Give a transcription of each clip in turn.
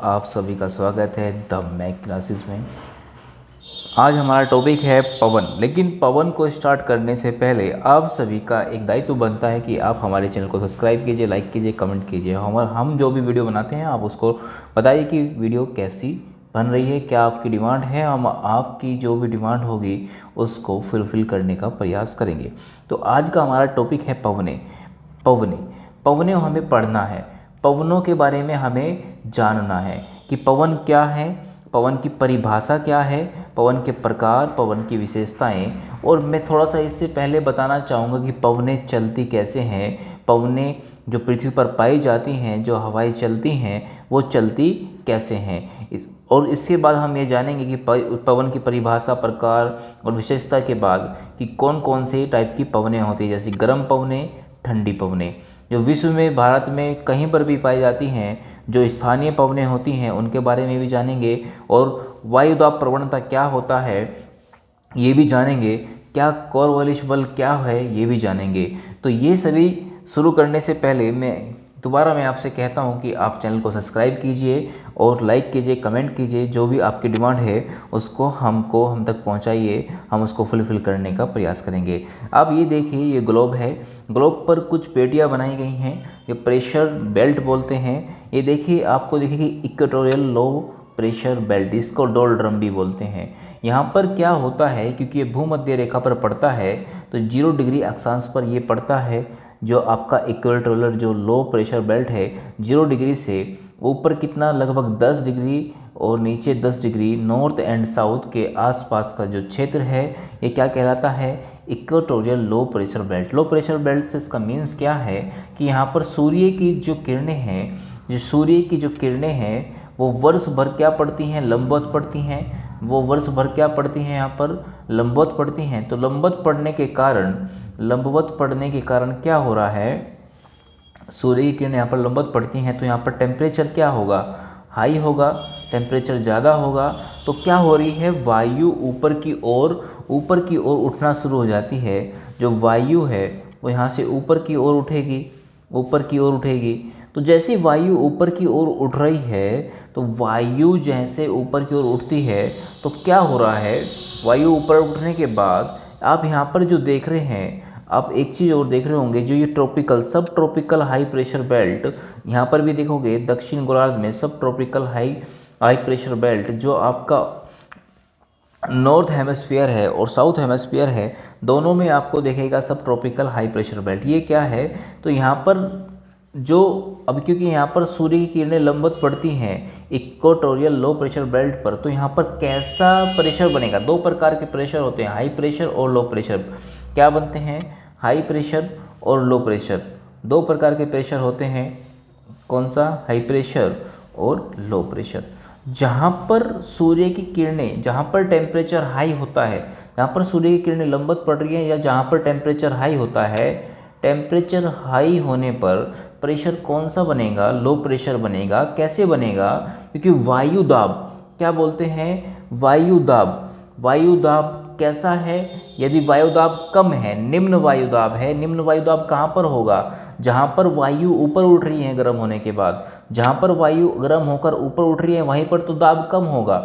आप सभी का स्वागत है द मैक क्लासेस में। आज हमारा टॉपिक है पवन। लेकिन पवन को स्टार्ट करने से पहले आप सभी का एक दायित्व बनता है कि आप हमारे चैनल को सब्सक्राइब कीजिए, लाइक कीजिए, कमेंट कीजिए। हम जो भी वीडियो बनाते हैं आप उसको बताइए कि वीडियो कैसी बन रही है, क्या आपकी डिमांड है। हम आपकी जो भी डिमांड होगी उसको फुलफ़िल करने का प्रयास करेंगे। तो आज का हमारा टॉपिक है पवने। पवने पवने हमें पढ़ना है, पवनों के बारे में हमें जानना है कि पवन क्या है, पवन की परिभाषा क्या है, पवन के प्रकार, पवन की विशेषताएं। और मैं थोड़ा सा इससे पहले बताना चाहूँगा कि पवनें चलती कैसे हैं, पवनें जो पृथ्वी पर पाई जाती हैं, जो हवाएं चलती हैं, वो चलती कैसे हैं। और इसके बाद हम ये जानेंगे कि पवन की परिभाषा, प्रकार और विशेषता के बाद कि कौन कौन से टाइप की पवनें होती हैं, जैसे गर्म पवनें, ठंडी पवनें जो विश्व में, भारत में कहीं पर भी पाई जाती हैं। जो स्थानीय पवनें होती हैं उनके बारे में भी जानेंगे। और वायुदाब प्रवणता क्या होता है ये भी जानेंगे। क्या कॉर्नवालिस बल क्या है ये भी जानेंगे। तो ये सभी शुरू करने से पहले मैं आपसे कहता हूँ कि आप चैनल को सब्सक्राइब कीजिए और लाइक कीजिए, कमेंट कीजिए। जो भी आपकी डिमांड है उसको हम तक पहुँचाइए, हम उसको फुलफ़िल करने का प्रयास करेंगे। आप ये देखिए, ये ग्लोब है। ग्लोब पर कुछ पेटियाँ बनाई गई हैं, ये प्रेशर बेल्ट बोलते हैं। ये देखिए, आपको देखिए कि इक्वेटोरियल लो प्रेशर बेल्ट, इसको डोलड्रम भी बोलते हैं। यहाँ पर क्या होता है, क्योंकि ये भूमध्य रेखा पर पड़ता है तो 0 डिग्री अक्षांश पर ये पड़ता है। जो आपका इक्वेटोरियल जो लो प्रेशर बेल्ट है, 0 डिग्री से ऊपर कितना, लगभग 10 डिग्री और नीचे 10 डिग्री नॉर्थ एंड साउथ के आसपास का जो क्षेत्र है, ये क्या कहलाता है, equatorial low pressure belt. Low pressure belt से इसका मीन्स क्या है कि यहाँ पर सूर्य की जो किरणें हैं, वो वर्ष भर क्या पड़ती हैं, लंबवत पड़ती हैं। वो वर्ष भर क्या पड़ती हैं, यहाँ पर लंबवत पड़ती हैं। तो लंबवत पड़ने के कारण क्या हो रहा है, सूर्य की किरणें यहाँ पर लंबवत पड़ती हैं तो यहाँ पर टेम्परेचर क्या होगा, हाई होगा, टेम्परेचर ज़्यादा होगा। तो क्या हो रही है, वायु ऊपर की ओर उठना शुरू हो जाती है। जो वायु है वो यहाँ से ऊपर की ओर उठेगी। तो जैसे वायु ऊपर की ओर उठ रही है, तो वायु जैसे ऊपर की ओर उठती है तो क्या हो रहा है, वायु ऊपर उठने के बाद आप यहाँ पर जो देख रहे हैं, आप एक चीज़ और देख रहे होंगे, जो ये सब ट्रॉपिकल हाई प्रेशर बेल्ट, यहाँ पर भी देखोगे दक्षिण गोलार्ध में सब ट्रॉपिकल हाई प्रेशर बेल्ट, जो आपका नॉर्थ हेमिस्फीयर है और साउथ हेमिस्फीयर है, दोनों में आपको देखेगा सब ट्रॉपिकल हाई प्रेशर बेल्ट। ये क्या है, तो यहाँ पर जो अब क्योंकि यहाँ पर सूर्य की किरणें लंबवत पड़ती हैं इक्वेटोरियल लो प्रेशर बेल्ट पर, तो यहाँ पर कैसा प्रेशर बनेगा, 2 प्रकार के प्रेशर होते हैं, हाई प्रेशर और लो प्रेशर। क्या बनते हैं, हाई प्रेशर और लो प्रेशर, 2 प्रकार के प्रेशर होते हैं। कौन सा, हाई प्रेशर और लो प्रेशर। जहाँ पर सूर्य की किरणें, जहाँ पर टेम्परेचर हाई होता है, जहाँ पर सूर्य की किरणें लंबवत पड़ रही हैं या जहाँ पर टेम्परेचर हाई होता है, टेम्परेचर हाई होने पर प्रेशर कौन सा बनेगा, लो प्रेशर बनेगा। कैसे बनेगा, क्योंकि वायुदाब, क्या बोलते हैं, वायुदाब कैसा है, यदि वायुदाब कम है, निम्न वायुदाब कहाँ पर होगा, जहाँ पर वायु ऊपर उठ रही है गर्म होने के बाद। जहाँ पर वायु गर्म होकर ऊपर उठ रही है वहीं पर तो दाब कम होगा।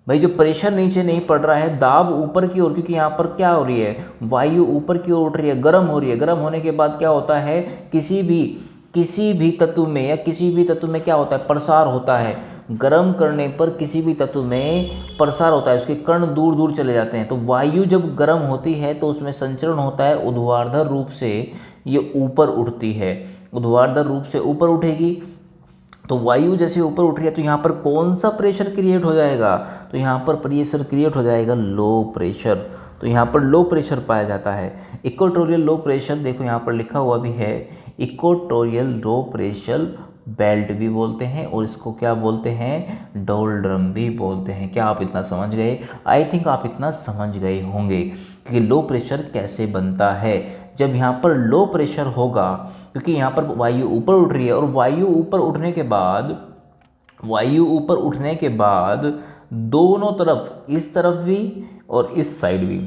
भाई जो प्रेशर नीचे नहीं पड़ रहा है, दाब ऊपर की ओर, क्योंकि यहाँ पर क्या हो रही है, वायु ऊपर की ओर उठ रही है, गर्म हो रही है। गर्म होने के बाद क्या होता है, किसी भी तत्व में क्या होता है, प्रसार होता है। गर्म करने पर किसी भी तत्व में प्रसार होता है, उसके कण दूर दूर चले जाते हैं। तो वायु जब गर्म होती है तो उसमें संचरण होता है, ऊर्ध्वाधर रूप से ये ऊपर उठती है, ऊर्ध्वाधर रूप से ऊपर उठेगी। तो वायु जैसे ऊपर उठ रही है तो यहाँ पर कौन सा प्रेशर क्रिएट हो जाएगा, तो यहाँ पर प्रेशर क्रिएट हो जाएगा लो प्रेशर। तो यहाँ पर लो प्रेशर पाया जाता है। इक्वेटोरियल लो प्रेशर, देखो यहाँ पर लिखा हुआ भी है, इक्वेटोरियल लो प्रेशर बेल्ट भी बोलते हैं और इसको क्या बोलते हैं, डोलड्रम भी बोलते हैं। क्या आप इतना समझ गए, आई थिंक आप इतना समझ गए होंगे कि लो प्रेशर कैसे बनता है। जब यहाँ पर लो प्रेशर होगा, क्योंकि यहाँ पर वायु ऊपर उठ रही है और वायु ऊपर उठने के बाद दोनों तरफ, इस तरफ भी और इस साइड भी,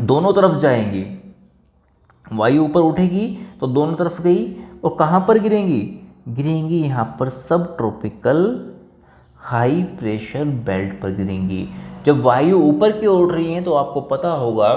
दोनों तरफ जाएंगी। वायु ऊपर उठेगी तो दोनों तरफ गई और कहाँ पर गिरेंगी यहाँ पर सब ट्रॉपिकल हाई प्रेशर बेल्ट पर गिरेंगी। जब वायु ऊपर की ओर उठ रही है तो आपको पता होगा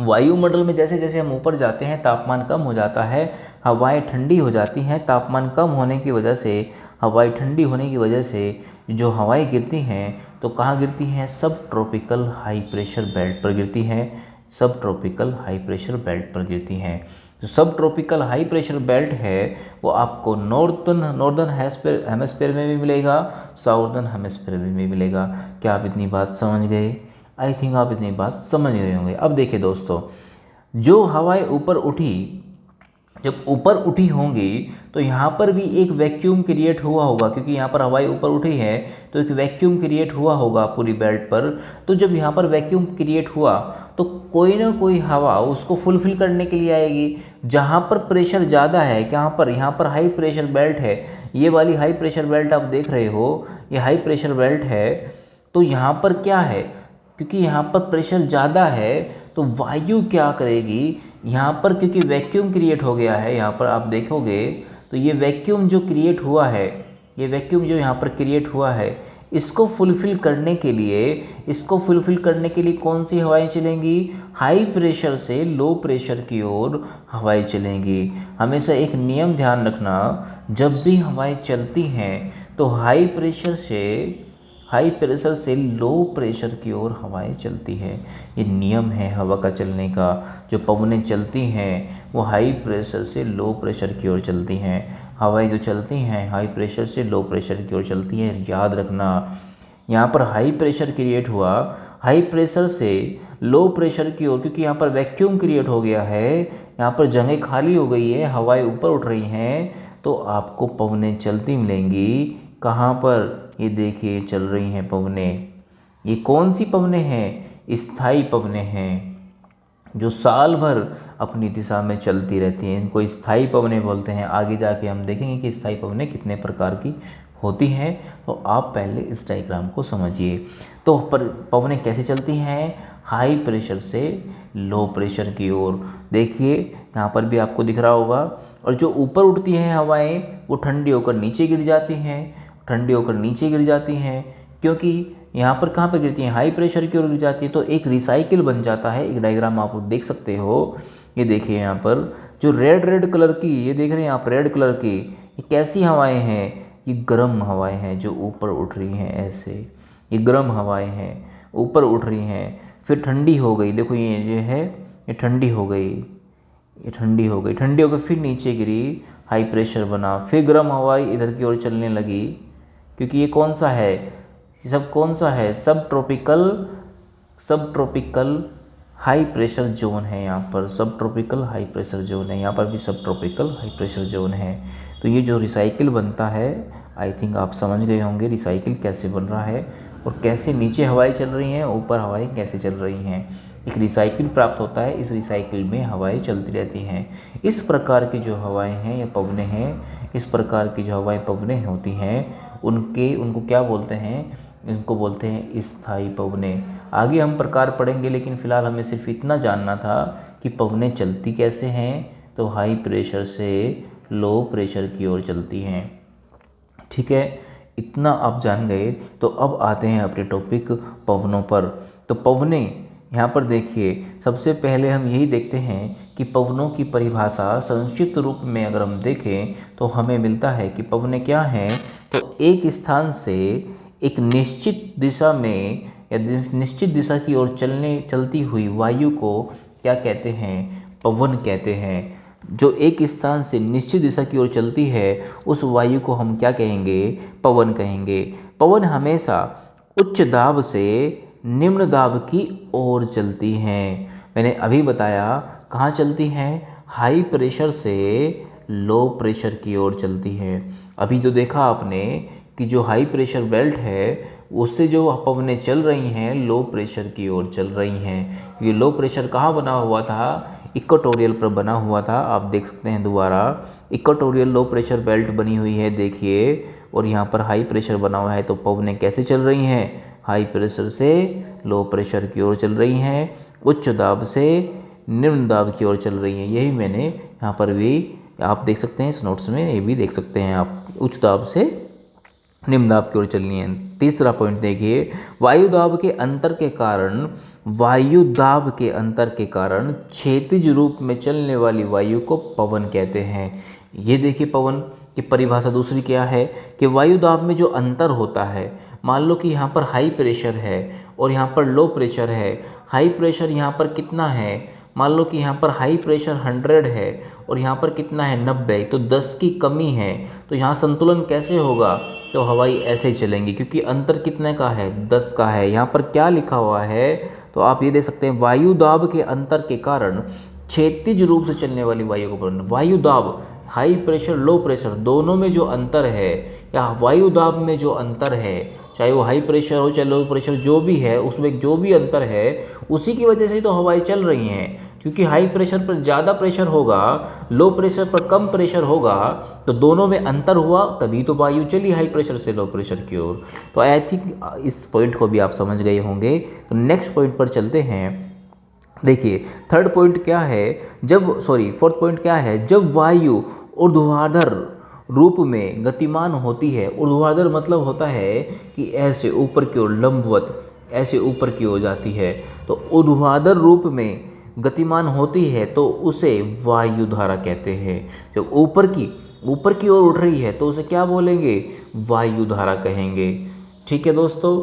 वायुमंडल में जैसे जैसे हम ऊपर जाते हैं तापमान कम हो जाता है, हवाएं ठंडी हो जाती हैं। तापमान कम होने की वजह से, हवाएं ठंडी होने की वजह से जो हवाएं गिरती हैं तो कहाँ गिरती हैं? सब ट्रॉपिकल हाई प्रेशर बेल्ट पर गिरती हैं। सब ट्रॉपिकल हाई प्रेशर बेल्ट पर गिरती हैं। जो सब ट्रॉपिकल हाई प्रेशर बेल्ट है वो आपको नॉर्दर्न हेमिस्फीयर में भी मिलेगा, साउदर्न हेमिस्फीयर में भी मिलेगा। क्या आप इतनी बात समझ गए? आई थिंक आप इतनी बात समझ गए होंगे। अब देखिए दोस्तों, जो हवाएं ऊपर उठी, जब ऊपर उठी होंगी तो यहाँ पर भी एक वैक्यूम क्रिएट हुआ होगा, क्योंकि यहाँ पर हवाएं ऊपर उठी है तो एक वैक्यूम क्रिएट हुआ होगा पूरी बेल्ट पर। तो जब यहाँ पर वैक्यूम क्रिएट हुआ तो कोई ना कोई हवा उसको फुलफिल करने के लिए आएगी। जहाँ पर प्रेशर ज़्यादा है, कहाँ पर? यहाँ पर हाई प्रेशर बेल्ट है, ये वाली हाई प्रेशर बेल्ट आप देख रहे हो, ये हाई प्रेशर बेल्ट है। तो यहाँ पर क्या है? क्योंकि यहाँ पर प्रेशर ज़्यादा है तो वायु क्या करेगी यहाँ पर, क्योंकि वैक्यूम क्रिएट हो गया है। यहाँ पर आप देखोगे तो ये वैक्यूम जो क्रिएट हुआ है, ये वैक्यूम जो यहाँ पर क्रिएट हुआ है, इसको फुलफ़िल करने के लिए, इसको फुलफ़िल करने के लिए कौन सी हवाएं चलेंगी? हाई प्रेशर से लो प्रेशर की ओर हवाएं चलेंगी। हमेशा एक नियम ध्यान रखना, जब भी हवाएं चलती हैं तो हाई प्रेशर से लो प्रेशर की ओर हवाएं चलती है। ये नियम है हवा का चलने का। जो पवनें चलती हैं वो हाई प्रेशर से लो प्रेशर की ओर चलती हैं। हवाएं जो चलती हैं हाई प्रेशर से लो प्रेशर की ओर चलती हैं। याद रखना, यहाँ पर हाई प्रेशर क्रिएट हुआ, हाई प्रेशर से लो प्रेशर की ओर, क्योंकि यहाँ पर वैक्यूम क्रिएट हो गया है, यहाँ पर जगह खाली हो गई है, हवाएं ऊपर उठ रही हैं, तो आपको पवनें चलती मिलेंगी। कहाँ पर? ये देखिए चल रही हैं पवनें। ये कौन सी पवनें हैं? स्थायी पवनें हैं, जो साल भर अपनी दिशा में चलती रहती हैं। इनको स्थायी पवनें बोलते हैं। आगे जाके हम देखेंगे कि स्थायी पवनें कितने प्रकार की होती हैं। तो आप पहले इस डायग्राम को समझिए। तो पवनें कैसे चलती हैं? हाई प्रेशर से लो प्रेशर की ओर। देखिए यहाँ पर भी आपको दिख रहा होगा। और जो ऊपर उठती हैं हवाएं वो ठंडी होकर नीचे गिर जाती हैं, ठंडी होकर नीचे गिर जाती हैं, क्योंकि यहाँ पर कहाँ पर गिरती हैं? हाई प्रेशर की ओर गिर जाती है। तो एक रिसाइकिल बन जाता है। एक डायग्राम आप देख सकते हो। ये देखिए यहाँ पर जो रेड कलर की, ये देख रहे हैं आप, रेड कलर की, ये कैसी हवाएं हैं? ये गर्म हवाएं हैं जो ऊपर उठ रही हैं। ऐसे ये गर्म हवाएं हैं, ऊपर उठ रही हैं, फिर ठंडी हो गई। देखो ये जो है ये ठंडी हो गई, ये ठंडी हो गई, ठंडी होकर फिर नीचे गिरी, हाई प्रेशर बना, फिर गर्म हवाएं इधर की ओर चलने लगी। क्योंकि ये कौन सा है? सब कौन सा है? सब ट्रॉपिकल हाई प्रेशर जोन है। यहाँ पर सब ट्रॉपिकल हाई प्रेशर जोन है, यहाँ पर भी सब ट्रॉपिकल हाई प्रेशर जोन है। तो ये जो रिसाइकिल बनता है, आई थिंक आप समझ गए होंगे रिसाइकिल कैसे बन रहा है और कैसे नीचे हवाएं चल रही हैं, ऊपर हवाएं कैसे चल रही हैं। एक रिसाइकिल प्राप्त होता है, इस रिसाइकिल में हवाएं चलती रहती हैं। इस प्रकार की जो हवाएं हैं या पवनें हैं, इस प्रकार की जो हवाएं पवनें होती हैं उनको क्या बोलते हैं? इनको बोलते हैं स्थायी पवनें। आगे हम प्रकार पढ़ेंगे, लेकिन फ़िलहाल हमें सिर्फ इतना जानना था कि पवनें चलती कैसे हैं। तो हाई प्रेशर से लो प्रेशर की ओर चलती हैं। ठीक है, इतना आप जान गए। तो अब आते हैं अपने टॉपिक पवनों पर। तो पवनें यहाँ पर देखिए, सबसे पहले हम यही देखते हैं कि पवनों की परिभाषा संक्षिप्त रूप में अगर हम देखें तो हमें मिलता है कि पवनें क्या हैं। तो एक स्थान से एक निश्चित दिशा में या निश्चित दिशा की ओर चलती हुई वायु को क्या कहते हैं? पवन कहते हैं। जो एक स्थान से निश्चित दिशा की ओर चलती है उस वायु को हम क्या कहेंगे? पवन कहेंगे। पवन हमेशा उच्च दाब से निम्न दाब की ओर चलती हैं। मैंने अभी बताया कहाँ चलती हैं? हाई प्रेशर से लो प्रेशर की ओर चलती हैं। अभी जो देखा आपने कि जो हाई प्रेशर बेल्ट है उससे जो पवनें चल रही हैं लो प्रेशर की ओर चल रही हैं। ये लो प्रेशर कहाँ बना हुआ था? इक्वेटोरियल पर बना हुआ था। आप देख सकते हैं दोबारा, इक्वेटोरियल लो प्रेशर बेल्ट बनी हुई है देखिए, और यहाँ पर हाई प्रेशर बना हुआ है। तो पवनें कैसे चल रही हैं? हाई प्रेशर से लो प्रेशर की ओर चल रही हैं, उच्च दाब से निम्न दाब की ओर चल रही हैं। यही मैंने यहाँ पर भी आप देख सकते हैं, इस नोट्स में ये भी देख सकते हैं आप, उच्च दाब से निम्न दाब की ओर चलनी है। तीसरा पॉइंट देखिए, वायु दाब के अंतर के कारण, वायु दाब के अंतर के कारण क्षैतिज रूप में चलने वाली वायु को पवन कहते हैं। ये देखिए पवन की परिभाषा दूसरी क्या है कि वायु दाब में जो अंतर होता है, मान लो कि यहाँ पर हाई प्रेशर है और यहाँ पर लो प्रेशर है। हाई प्रेशर यहाँ पर कितना है, मान लो कि यहाँ पर हाई प्रेशर 100 है और यहाँ पर कितना है 90, तो 10 की कमी है। तो यहाँ संतुलन कैसे होगा, तो हवाई ऐसे ही चलेंगी क्योंकि अंतर कितने का है, 10 का है। यहाँ पर क्या लिखा हुआ है, तो आप ये देख सकते हैं, वायु दाब के अंतर के कारण क्षैतिज रूप से चलने वाली वायु को पवन। वायु दाब, हाई प्रेशर लो प्रेशर दोनों में जो अंतर है, या वायु दाब में जो अंतर है, चाहे वो हाई प्रेशर हो चाहे लो प्रेशर, जो भी है उसमें जो भी अंतर है, उसी की वजह से तो हवाएं चल रही हैं। क्योंकि हाई प्रेशर पर ज़्यादा प्रेशर होगा, लो प्रेशर पर कम प्रेशर होगा, तो दोनों में अंतर हुआ, तभी तो वायु चली हाई प्रेशर से लो प्रेशर की ओर। तो आई थिंक इस पॉइंट को भी आप समझ गए होंगे। तो नेक्स्ट पॉइंट पर चलते हैं। देखिए थर्ड पॉइंट क्या है, फोर्थ पॉइंट क्या है, जब वायु ऊर्ध्वाधर रूप में गतिमान होती है। ऊर्ध्वाधर मतलब होता है कि ऐसे ऊपर की ओर, लंबवत ऐसे ऊपर की ओर जाती है। तो ऊर्ध्वाधर रूप में गतिमान होती है तो उसे वायु धारा कहते हैं। जब ऊपर की ओर उठ रही है तो उसे क्या बोलेंगे, वायु धारा कहेंगे। ठीक है दोस्तों,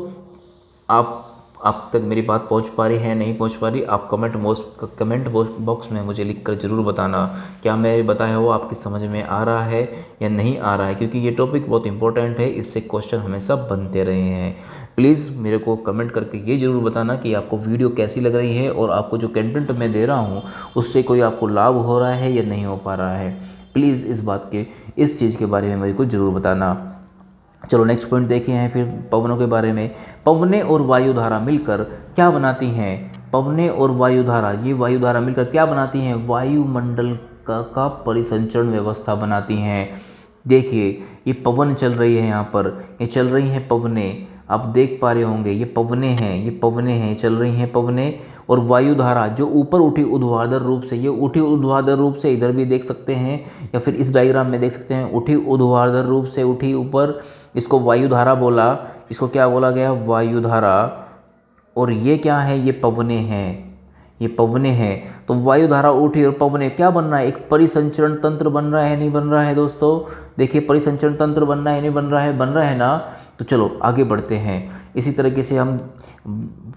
आप तक मेरी बात पहुंच पा रही है, नहीं पहुंच पा रही, आप कमेंट बॉक्स में मुझे लिखकर ज़रूर बताना क्या मैं बताया हुआ आपकी समझ में आ रहा है या नहीं आ रहा है, क्योंकि ये टॉपिक बहुत इंपॉर्टेंट है, इससे क्वेश्चन हमेशा बनते रहे हैं। प्लीज़ मेरे को कमेंट करके ये ज़रूर बताना कि आपको वीडियो कैसी लग रही है और आपको जो कंटेंट मैं दे रहा हूँ उससे कोई आपको लाभ हो रहा है या नहीं हो पा रहा है। प्लीज़ इस चीज़ के बारे में मेरे को ज़रूर बताना। चलो नेक्स्ट पॉइंट देखे हैं फिर पवनों के बारे में। पवने और वायुधारा मिलकर क्या बनाती हैं, पवने और वायुधारा, ये वायुधारा मिलकर क्या बनाती हैं, वायुमंडल का परिसंचरण व्यवस्था बनाती हैं। देखिए ये पवन चल रही है, यहाँ पर ये चल रही हैं पवने, आप देख पा रहे होंगे ये पवने हैं, ये पवने हैं, चल रही हैं पवने। और वायुधारा जो ऊपर उठी ऊर्ध्वाधर रूप से, ये उठी ऊर्ध्वाधर रूप से, इधर भी देख सकते हैं या फिर इस डायग्राम में देख सकते हैं, उठी ऊर्ध्वाधर रूप से उठी ऊपर, इसको वायुधारा बोला, इसको क्या बोला गया, वायुधारा। और ये क्या है, ये पवने हैं, ये पवने हैं। तो वायुधारा उठी और पवने क्या बन रहा है, एक परिसंचरण तंत्र बन रहा है, नहीं बन रहा है दोस्तों। देखिए परिसंचरण तंत्र बन रहा है, नहीं बन रहा है ना। तो चलो आगे बढ़ते हैं, इसी तरीके से हम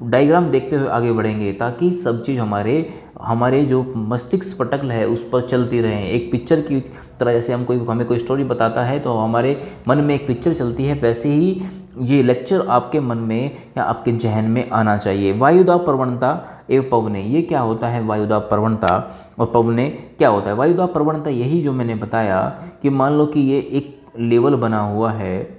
डायग्राम देखते हुए आगे बढ़ेंगे ताकि सब चीज़ हमारे जो मस्तिष्क पटल है उस पर चलती रहे। एक पिक्चर की तरह, जैसे हमें कोई स्टोरी बताता है तो हमारे मन में एक पिक्चर चलती है, वैसे ही ये लेक्चर आपके मन में या आपके जहन में आना चाहिए। वायुदाब प्रवणता एवं पवने, ये क्या होता है वायुदाब प्रवणता और पवने क्या होता है। वायुदाब प्रवणता यही जो मैंने बताया कि मान लो कि ये एक लेवल बना हुआ है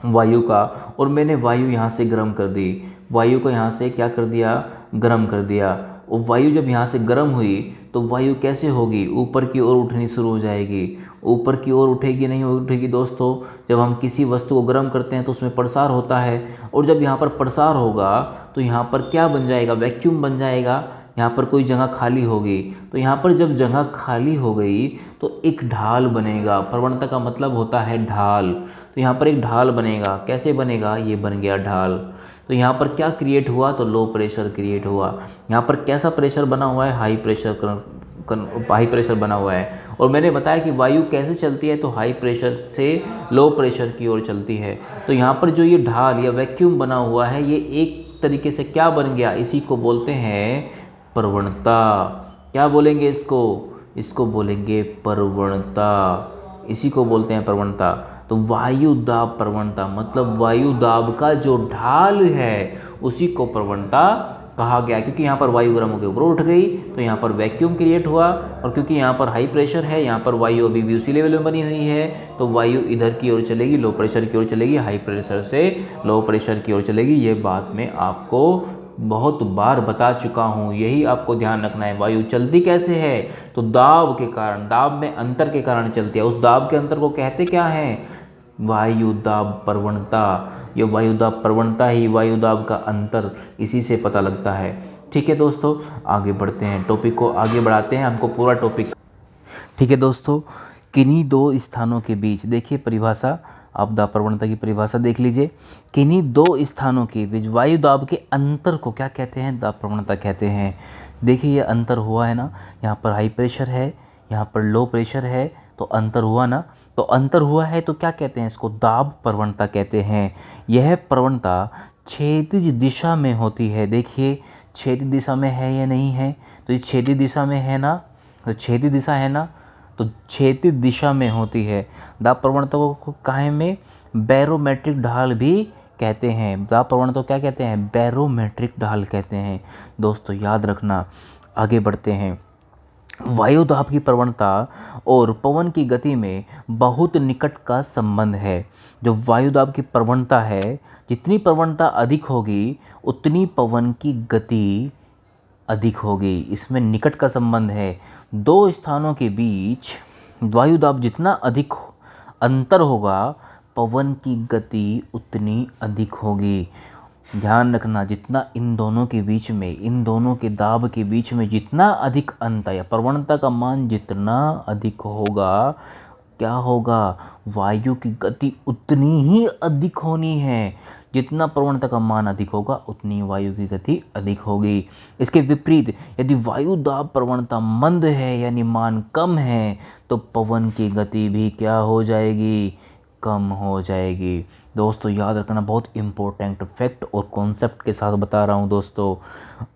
वायु का, और मैंने वायु यहाँ से गर्म कर दी, वायु को यहाँ से क्या कर दिया, गर्म कर दिया। और वायु जब यहाँ से गर्म हुई तो वायु कैसे होगी, ऊपर की ओर उठनी शुरू हो जाएगी। ऊपर की ओर उठेगी, नहीं उठेगी दोस्तों, जब हम किसी वस्तु को गर्म करते हैं तो उसमें प्रसार होता है, और जब यहाँ पर प्रसार होगा तो यहाँ पर क्या बन जाएगा, वैक्यूम बन जाएगा, यहाँ पर कोई जगह खाली होगी। तो यहाँ पर जब जगह खाली हो गई तो एक ढाल बनेगा, प्रवणता का मतलब होता है ढाल। तो यहाँ पर एक ढाल बनेगा, कैसे बनेगा, ये बन गया ढाल। तो यहाँ पर क्या क्रिएट हुआ, तो लो प्रेशर क्रिएट हुआ। यहाँ पर कैसा प्रेशर बना हुआ है, हाई प्रेशर बना हुआ है। और मैंने बताया कि वायु कैसे चलती है, तो हाई प्रेशर से लो प्रेशर की ओर चलती है। तो यहाँ पर जो ये ढाल या वैक्यूम बना हुआ है, ये एक तरीके से क्या बन गया, इसी को बोलते हैं प्रवणता। क्या बोलेंगे इसको बोलेंगे प्रवणता, इसी को बोलते हैं प्रवणता। तो वायु दाब प्रवणता मतलब वायु दाब का जो ढाल है उसी को प्रवणता कहा गया, क्योंकि यहाँ पर वायु गर्म होकर ऊपर उठ गई तो यहाँ पर वैक्यूम क्रिएट हुआ, और क्योंकि यहाँ पर हाई प्रेशर है, यहाँ पर वायु अभी भी उसी लेवल में बनी हुई है, तो वायु इधर की ओर चलेगी, लो प्रेशर की ओर चलेगी, हाई प्रेशर से लो प्रेशर की ओर चलेगी। ये बात मैं आपको बहुत बार बता चुका हूँ, यही आपको ध्यान रखना है। वायु चलती कैसे है, तो दाब के कारण, दाब में अंतर के कारण चलती है। उस दाब के अंतर को कहते क्या है, वायुदाब प्रवणता। ये वायुदाब प्रवणता ही वायुदाब का अंतर, इसी से पता लगता है। ठीक है दोस्तों, आगे बढ़ते हैं, टॉपिक को आगे बढ़ाते हैं, हमको पूरा टॉपिक। ठीक है दोस्तों, किन्हीं दो स्थानों के बीच, देखिए परिभाषा आप दाब प्रवणता की परिभाषा देख लीजिए। किन्हीं दो स्थानों के बीच वायु दाब के अंतर को क्या कहते हैं? दाब प्रवणता कहते हैं। देखिए ये अंतर हुआ है ना, यहाँ पर हाई प्रेशर है, यहाँ पर लो प्रेशर है, तो अंतर हुआ ना। तो अंतर हुआ है तो क्या कहते हैं? इसको दाब प्रवणता कहते हैं। यह प्रवणता क्षैतिज दिशा में होती है। देखिए क्षैतिज दिशा में है या नहीं है? तो ये क्षैतिज दिशा में है ना, तो क्षैतिज दिशा है ना, तो क्षैतिज दिशा में होती है। दाब प्रवणता को काहे में बैरोमेट्रिक ढाल भी कहते हैं। दाब प्रवणता को क्या कहते हैं? बैरोमेट्रिक ढाल कहते हैं। दोस्तों याद रखना। आगे बढ़ते हैं। वायु दाब की प्रवणता और पवन की गति में बहुत निकट का संबंध है। जो वायु दाब की प्रवणता है, जितनी प्रवणता अधिक होगी उतनी पवन की गति अधिक होगी। इसमें निकट का संबंध है। दो स्थानों के बीच वायु दाब जितना अधिक अंतर होगा, पवन की गति उतनी अधिक होगी। ध्यान रखना, जितना इन दोनों के बीच में, इन दोनों के दाब के बीच में जितना अधिक अंतर या प्रवणता का मान जितना अधिक होगा, क्या होगा? वायु की गति उतनी ही अधिक होनी है। जितना प्रवणता का मान अधिक होगा उतनी वायु की गति अधिक होगी। इसके विपरीत यदि वायु दाब प्रवणता मंद है यानी मान कम है, तो पवन की गति भी क्या हो जाएगी? कम हो जाएगी। दोस्तों याद रखना, बहुत इम्पोर्टेंट फैक्ट और कॉन्सेप्ट के साथ बता रहा हूँ दोस्तों।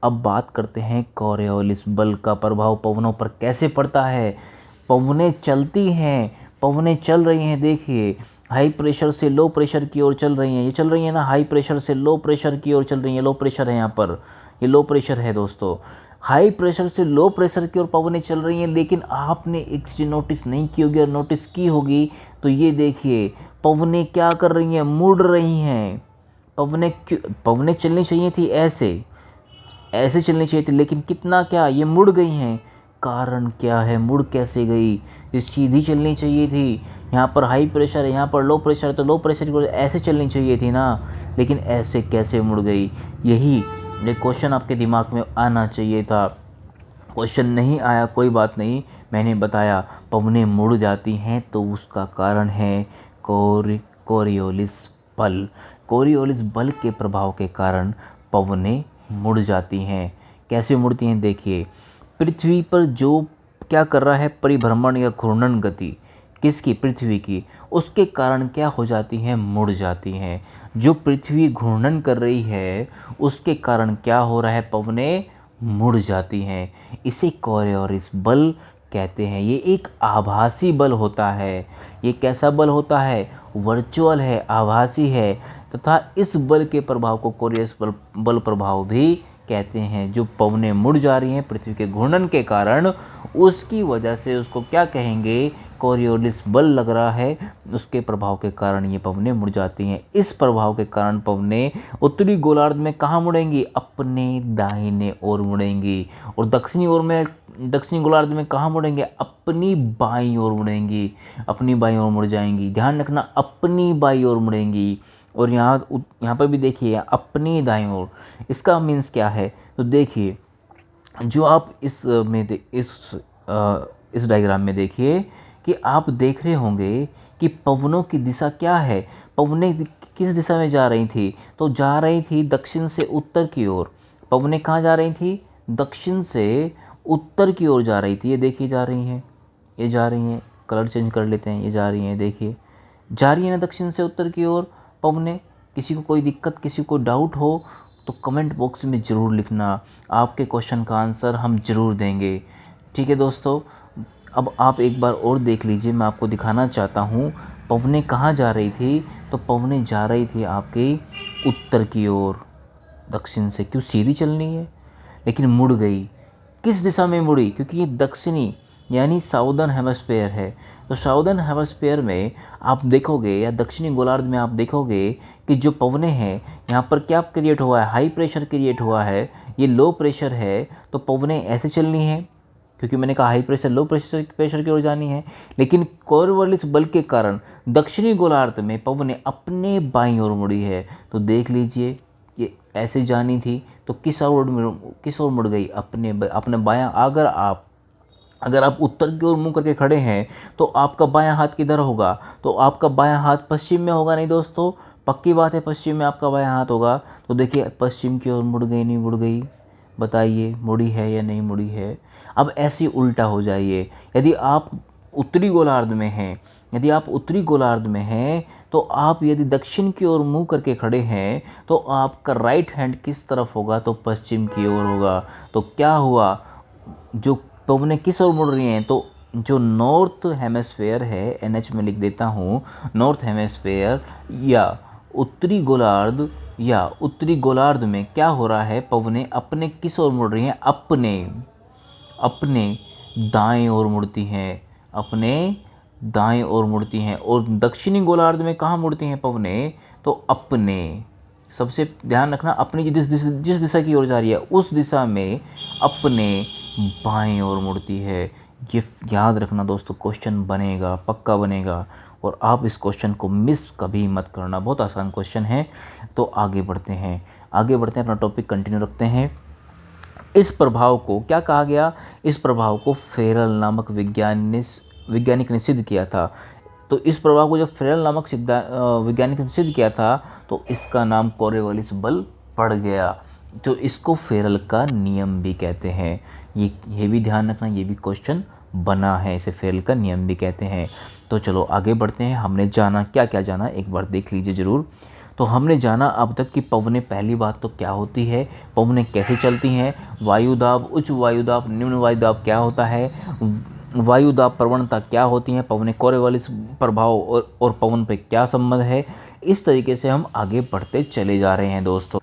अब बात करते हैं कोरियोलिस बल का प्रभाव पवनों पर कैसे पड़ता है। पवनें चलती हैं, पवनें चल रही हैं। देखिए हाई प्रेशर से लो प्रेशर की ओर चल रही हैं। ये चल रही है ना, हाई प्रेशर से लो प्रेशर की ओर चल रही हैं। लो प्रेशर है यहाँ पर, ये लो प्रेशर है दोस्तों। हाई प्रेशर से लो प्रेशर की ओर पवनें चल रही हैं, लेकिन आपने एक चीज़ नोटिस नहीं की होगी और नोटिस की होगी तो ये देखिए पवनें क्या कर रही हैं? मुड़ रही हैं। पवनें चलनी चाहिए थी ऐसे, ऐसे चलनी चाहिए थी, लेकिन कितना क्या ये मुड़ गई हैं। कारण क्या है? मुड़ कैसे गई? ये सीधी चलनी चाहिए थी। यहाँ पर हाई प्रेशर है, यहाँ पर लो प्रेशर है, तो लो प्रेशर की वजह से ऐसे चलनी चाहिए थी ना, लेकिन ऐसे कैसे मुड़ गई? यही ये क्वेश्चन आपके दिमाग में आना चाहिए था। क्वेश्चन नहीं आया कोई बात नहीं, मैंने बताया पवनें मुड़ जाती हैं तो उसका कारण है कोरियोलिस बल। कोरियोलिस बल के प्रभाव के कारण पवनें मुड़ जाती हैं। कैसे मुड़ती हैं? देखिए पृथ्वी पर जो क्या कर रहा है, परिभ्रमण या घूर्णन गति किसकी? पृथ्वी की, उसके कारण क्या हो जाती हैं? मुड़ जाती हैं। जो पृथ्वी घूर्णन कर रही है उसके कारण क्या हो रहा है? पवनें मुड़ जाती हैं। इसे कोरियोलिस बल कहते हैं। ये एक आभासी बल होता है। ये कैसा बल होता है? वर्चुअल है, आभासी है, तथा इस बल के प्रभाव को कोरियोलिस बल प्रभाव भी कहते हैं। जो पवनें मुड़ जा रही हैं पृथ्वी के घूर्णन के कारण, उसकी वजह से उसको क्या कहेंगे? कोरियोलिस बल लग रहा है, उसके प्रभाव के कारण ये पवनें मुड़ जाती हैं। इस प्रभाव के कारण पवनें उत्तरी गोलार्ध में कहाँ मुड़ेंगी? अपने दाहिने ओर मुड़ेंगी। और दक्षिणी गोलार्ध में कहाँ मुड़ेंगे? अपनी बाईं ओर मुड़ेंगी। अपनी बाईं ओर मुड़ जाएंगी। ध्यान रखना, अपनी बाईं ओर मुड़ेंगी। और यहाँ पर भी देखिए अपनी दाईं ओर। इसका मीन्स क्या है? तो देखिए जो आप इस डायग्राम में देखिए कि आप देख रहे होंगे कि पवनों की दिशा क्या है। पवनें किस दिशा में जा रही थी? तो जा रही थी दक्षिण से उत्तर की ओर। पवनें कहाँ जा रही थी? दक्षिण से उत्तर की ओर जा रही थी। ये देखिए जा रही हैं, ये जा रही हैं। कलर चेंज कर लेते हैं, ये जा रही हैं, देखिए जा रही है ना दक्षिण से उत्तर की ओर पवनें। किसी को कोई दिक्कत, किसी को डाउट हो तो कमेंट बॉक्स में ज़रूर लिखना। आपके क्वेश्चन का आंसर हम ज़रूर देंगे। ठीक है दोस्तों, अब आप एक बार और देख लीजिए। मैं आपको दिखाना चाहता हूँ पवनें कहाँ जा रही थी। तो पवनें जा रही थी आपकी उत्तर की ओर। दक्षिण से क्यों? सीधी चलनी है, लेकिन मुड़ गई। किस दिशा में मुड़ी? क्योंकि ये दक्षिणी यानी साउदर्न हेमिस्फीयर है। तो साउदर्न हेमिस्फीयर में आप देखोगे या दक्षिणी गोलार्ध में आप देखोगे कि जो पवनें हैं यहाँ पर क्या क्रिएट हुआ है? हाई प्रेशर क्रिएट हुआ है। ये लो प्रेशर है, तो पवनें ऐसे चलनी है, क्योंकि मैंने कहा हाई प्रेशर लो प्रेशर की ओर जानी है। लेकिन कोरियोलिस बल के कारण दक्षिणी गोलार्ध में पवनें अपने बाईं ओर मुड़ी है। तो देख लीजिए ये ऐसे जानी थी तो किस ओर मुड़ गई? अपने बायां। अगर आप अगर आप उत्तर की ओर मुंह करके खड़े हैं तो आपका बायां हाथ किधर होगा? तो आपका बायां हाथ पश्चिम में होगा नहीं दोस्तों, पक्की बात है पश्चिम में आपका बायां हाथ होगा। तो देखिए पश्चिम की ओर मुड़ गई नहीं मुड़ गई, बताइए मुड़ी है या नहीं मुड़ी है। अब ऐसे उल्टा हो जाइए, यदि आप उत्तरी गोलार्ध में हैं, यदि आप उत्तरी गोलार्ध में हैं तो आप यदि दक्षिण की ओर मुंह करके खड़े हैं तो आपका राइट हैंड किस तरफ होगा? तो पश्चिम की ओर होगा। तो क्या हुआ, जो पवनें किस ओर मुड़ रही हैं? तो जो नॉर्थ हेमिस्फेयर है, एनएच में लिख देता हूँ, नॉर्थ हेमिस्फेयर या उत्तरी गोलार्ध, या उत्तरी गोलार्ध में क्या हो रहा है, पवनें अपने किस ओर मुड़ रही हैं? अपने अपने दाएं ओर मुड़ती हैं, अपने दाएं ओर मुड़ती हैं। और दक्षिणी गोलार्ध में कहाँ मुड़ती हैं पवनें? तो अपने, सबसे ध्यान रखना, अपनी जिस दिशा की ओर जा रही है उस दिशा में अपने बाएं ओर मुड़ती है। ये याद रखना दोस्तों, क्वेश्चन बनेगा, पक्का बनेगा, और आप इस क्वेश्चन को मिस कभी मत करना, बहुत आसान क्वेश्चन है। तो आगे बढ़ते हैं, अपना टॉपिक कंटिन्यू रखते हैं। इस प्रभाव को क्या कहा गया? इस प्रभाव को फेरल नामक वैज्ञानिक ने सिद्ध किया था। तो इस प्रभाव को जब फेरल नामक वैज्ञानिक ने सिद्ध किया था तो इसका नाम कोरियोलिस बल पड़ गया। तो इसको फेरल का नियम भी कहते हैं। ये भी ध्यान रखना, ये भी क्वेश्चन बना है, इसे फेरल का नियम भी कहते हैं। तो चलो आगे बढ़ते हैं। हमने जाना, क्या क्या जाना एक बार देख लीजिए ज़रूर। तो हमने जाना अब तक कि पवनें, पहली बात तो क्या होती है, पवनें कैसे चलती हैं, वायुदाब, उच्च वायुदाब, निम्न वायुदाब क्या होता है, वायुदाब प्रवणता क्या होती है, पवनें कोरियोलिस प्रभाव और पवन पे क्या संबंध है। इस तरीके से हम आगे बढ़ते चले जा रहे हैं दोस्तों।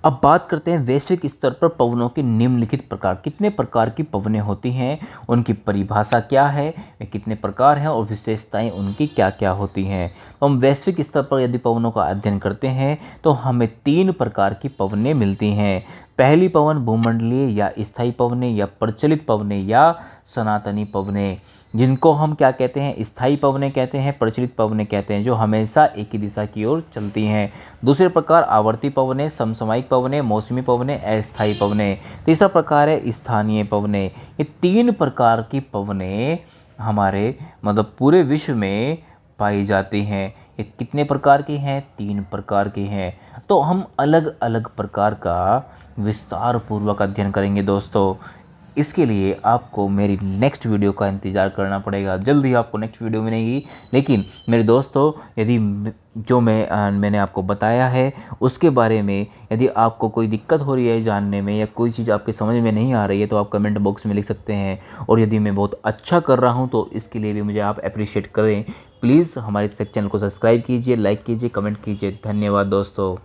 अब बात करते हैं वैश्विक स्तर पर पवनों के निम्नलिखित प्रकार। कितने प्रकार की पवनें होती हैं, उनकी परिभाषा क्या है, वे कितने प्रकार हैं और विशेषताएं उनकी क्या क्या होती हैं। तो हम वैश्विक स्तर पर यदि पवनों का अध्ययन करते हैं तो हमें 3 प्रकार की पवनें मिलती हैं। पहली पवन भूमंडलीय या स्थायी पवनें या प्रचलित पवनें या सनातनी पवनें, जिनको हम क्या कहते हैं, स्थायी पवनें कहते हैं, प्रचलित पवनें कहते हैं, जो हमेशा एक ही दिशा की ओर चलती हैं। दूसरे प्रकार आवर्ती पवनें, समसामयिक पवनें, मौसमी पवनें, अस्थायी पवनें। तीसरा प्रकार है स्थानीय पवनें। ये 3 प्रकार की पवनें हमारे मतलब पूरे विश्व में पाई जाती हैं। ये कितने प्रकार की हैं? 3 प्रकार की हैं। तो हम अलग अलग प्रकार का विस्तार पूर्वक अध्ययन करेंगे दोस्तों। इसके लिए आपको मेरी नेक्स्ट वीडियो का इंतज़ार करना पड़ेगा, जल्दी आपको नेक्स्ट वीडियो मिलेगी। लेकिन मेरे दोस्तों, यदि जो मैंने आपको बताया है उसके बारे में यदि आपको कोई दिक्कत हो रही है जानने में, या कोई चीज़ आपके समझ में नहीं आ रही है, तो आप कमेंट बॉक्स में लिख सकते हैं। और यदि मैं बहुत अच्छा कर रहा हूँ तो इसके लिए भी मुझे आप अप्रिशिएट करें। प्लीज़ हमारे चैनल को सब्सक्राइब कीजिए, लाइक कीजिए, कमेंट कीजिए। धन्यवाद दोस्तों।